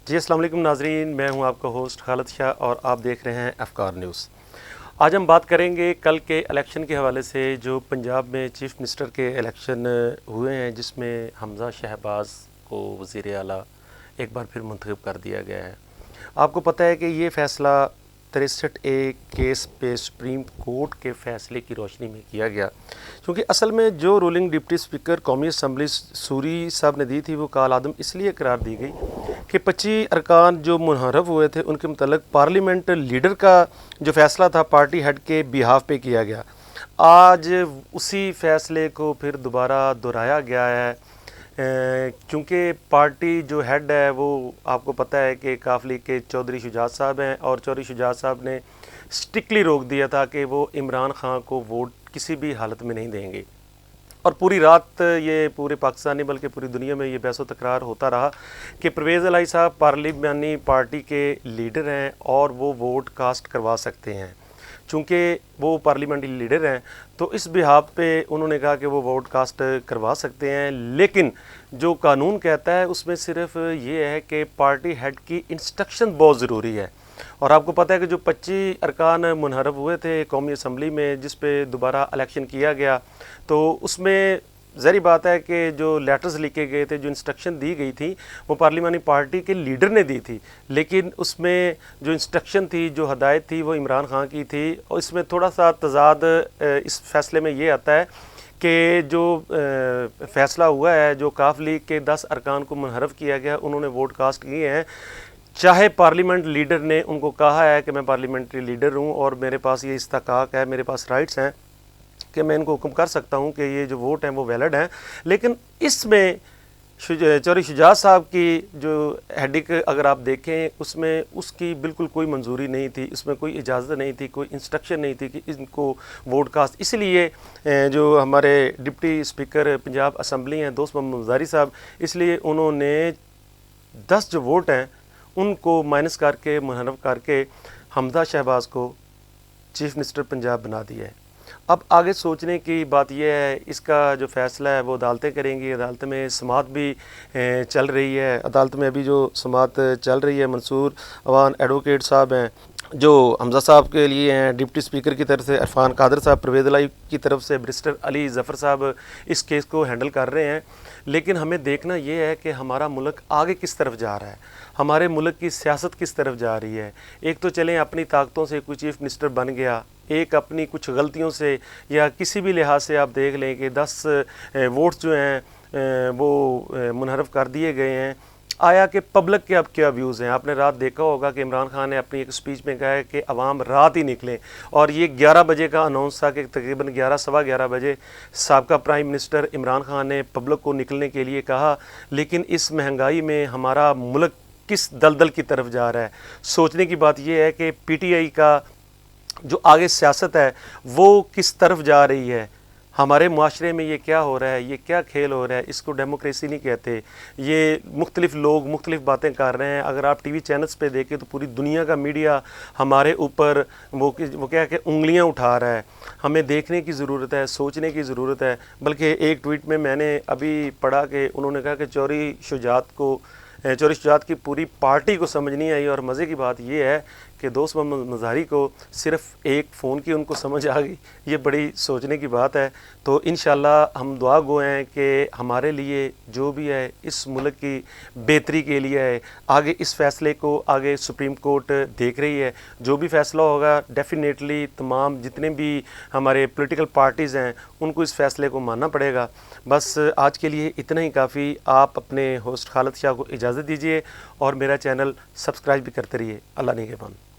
جی السلام علیکم ناظرین، میں ہوں آپ کا ہوسٹ خالد شاہ اور آپ دیکھ رہے ہیں افکار نیوز۔ آج ہم بات کریں گے کل کے الیکشن کے حوالے سے جو پنجاب میں چیف منسٹر کے الیکشن ہوئے ہیں، جس میں حمزہ شہباز کو وزیر اعلیٰ ایک بار پھر منتخب کر دیا گیا ہے۔ آپ کو پتہ ہے کہ یہ فیصلہ 63A کیس پہ سپریم کورٹ کے فیصلے کی روشنی میں کیا گیا، کیونکہ اصل میں جو رولنگ ڈپٹی اسپیکر قومی اسمبلی سوری صاحب نے دی تھی وہ کال عدم اس لیے قرار دی گئی کہ 25 ارکان جو منحرف ہوئے تھے ان کے متعلق پارلیمنٹ لیڈر کا جو فیصلہ تھا پارٹی ہیڈ کے بیہاف پہ کیا گیا۔ آج اسی فیصلے کو پھر دوبارہ دہرایا گیا ہے، کیونکہ پارٹی جو ہیڈ ہے وہ آپ کو پتہ ہے کہ کاف لیگ کے چودھری شجاعت صاحب ہیں، اور چودھری شجاعت صاحب نے سٹرکٹلی روک دیا تھا کہ وہ عمران خان کو ووٹ کسی بھی حالت میں نہیں دیں گے، اور پوری رات یہ پورے پاکستان نہیں بلکہ پوری دنیا میں یہ بحث و تکرار ہوتا رہا کہ پرویز الہی صاحب پارلیمانی پارٹی کے لیڈر ہیں اور وہ ووٹ کاسٹ کروا سکتے ہیں۔ چونکہ وہ پارلیمنٹری لیڈر ہیں تو اس بحاف پہ انہوں نے کہا کہ وہ ووٹ کاسٹ کروا سکتے ہیں، لیکن جو قانون کہتا ہے اس میں صرف یہ ہے کہ پارٹی ہیڈ کی انسٹرکشن بہت ضروری ہے۔ اور آپ کو پتہ ہے کہ جو 25 ارکان منحرف ہوئے تھے قومی اسمبلی میں جس پہ دوبارہ الیکشن کیا گیا، تو اس میں ظاہری بات ہے کہ جو لیٹرز لکھے گئے تھے، جو انسٹرکشن دی گئی تھی وہ پارلیمانی پارٹی کے لیڈر نے دی تھی، لیکن اس میں جو انسٹرکشن تھی، جو ہدایت تھی، وہ عمران خان کی تھی۔ اور اس میں تھوڑا سا تضاد اس فیصلے میں یہ آتا ہے کہ جو فیصلہ ہوا ہے، جو کاف لیگ کے 10 ارکان کو منحرف کیا گیا انہوں نے ووٹ کاسٹ کیے ہیں، چاہے پارلیمنٹ لیڈر نے ان کو کہا ہے کہ میں پارلیمنٹری لیڈر ہوں اور میرے پاس یہ استحقاق ہے، میرے پاس رائٹس ہیں کہ میں ان کو حکم کر سکتا ہوں کہ یہ جو ووٹ ہیں وہ ویلڈ ہیں، لیکن اس میں چودھری شجاعت صاحب کی جو ہیڈک اگر آپ دیکھیں اس میں اس کی بالکل کوئی منظوری نہیں تھی، اس میں کوئی اجازت نہیں تھی، کوئی انسٹرکشن نہیں تھی کہ ان کو ووٹ کاسٹ۔ اس لیے جو ہمارے ڈپٹی اسپیکر پنجاب اسمبلی ہیں دوست محمد مزاری صاحب، اس لیے انہوں نے 10 جو ووٹ ہیں ان کو مائنس کر کے منحرف کر کے حمزہ شہباز کو چیف منسٹر پنجاب بنا دیا ہے۔ اب آگے سوچنے کی بات یہ ہے، اس کا جو فیصلہ ہے وہ عدالتیں کریں گی، عدالت میں سماعت بھی چل رہی ہے۔ عدالت میں ابھی جو سماعت چل رہی ہے، منصور اوان ایڈوکیٹ صاحب ہیں جو حمزہ صاحب کے لیے ہیں، ڈپٹی اسپیکر کی طرف سے عرفان قادر صاحب، پرویز الہی کی طرف سے برسٹر علی ظفر صاحب اس کیس کو ہینڈل کر رہے ہیں۔ لیکن ہمیں دیکھنا یہ ہے کہ ہمارا ملک آگے کس طرف جا رہا ہے، ہمارے ملک کی سیاست کس طرف جا رہی ہے۔ ایک تو چلیں اپنی طاقتوں سے کوئی چیف منسٹر بن گیا، ایک اپنی کچھ غلطیوں سے یا کسی بھی لحاظ سے آپ دیکھ لیں کہ 10 ووٹس جو ہیں وہ منحرف کر دیے گئے ہیں۔ آیا کہ پبلک کے اب کیا ویوز ہیں؟ آپ نے رات دیکھا ہوگا کہ عمران خان نے اپنی ایک سپیچ میں کہا ہے کہ عوام رات ہی نکلیں، اور یہ 11 بجے کا اناؤنس تھا کہ تقریباً 11 سوا 11 بجے سابقہ پرائم منسٹر عمران خان نے پبلک کو نکلنے کے لیے کہا۔ لیکن اس مہنگائی میں ہمارا ملک کس دلدل کی طرف جا رہا ہے؟ سوچنے کی بات یہ ہے کہ پی ٹی آئی کا جو آگے سیاست ہے وہ کس طرف جا رہی ہے، ہمارے معاشرے میں یہ کیا ہو رہا ہے، یہ کیا کھیل ہو رہا ہے۔ اس کو ڈیموکریسی نہیں کہتے، یہ مختلف لوگ مختلف باتیں کر رہے ہیں۔ اگر آپ ٹی وی چینلز پہ دیکھیں تو پوری دنیا کا میڈیا ہمارے اوپر وہ کیا کہ انگلیاں اٹھا رہا ہے۔ ہمیں دیکھنے کی ضرورت ہے، سوچنے کی ضرورت ہے۔ بلکہ ایک ٹویٹ میں نے ابھی پڑھا کہ انہوں نے کہا کہ چودھری شجاعت کی پوری پارٹی کو سمجھ نہیں آئی، اور مزے کی بات یہ ہے کہ دوست محمد مظہری کو صرف ایک فون کی ان کو سمجھ آ گئی۔ یہ بڑی سوچنے کی بات ہے۔ تو انشاءاللہ ہم دعا گو ہیں کہ ہمارے لیے جو بھی ہے اس ملک کی بہتری کے لیے ہے، آگے اس فیصلے کو آگے سپریم کورٹ دیکھ رہی ہے، جو بھی فیصلہ ہوگا ڈیفینیٹلی تمام جتنے بھی ہمارے پولیٹیکل پارٹیز ہیں ان کو اس فیصلے کو ماننا پڑے گا۔ بس آج کے لیے اتنا ہی کافی۔ آپ اپنے ہوسٹ خالد شاہ کو اجازت دیجیے اور میرا چینل سبسکرائب بھی کرتے رہیے۔ اللہ نگہبان۔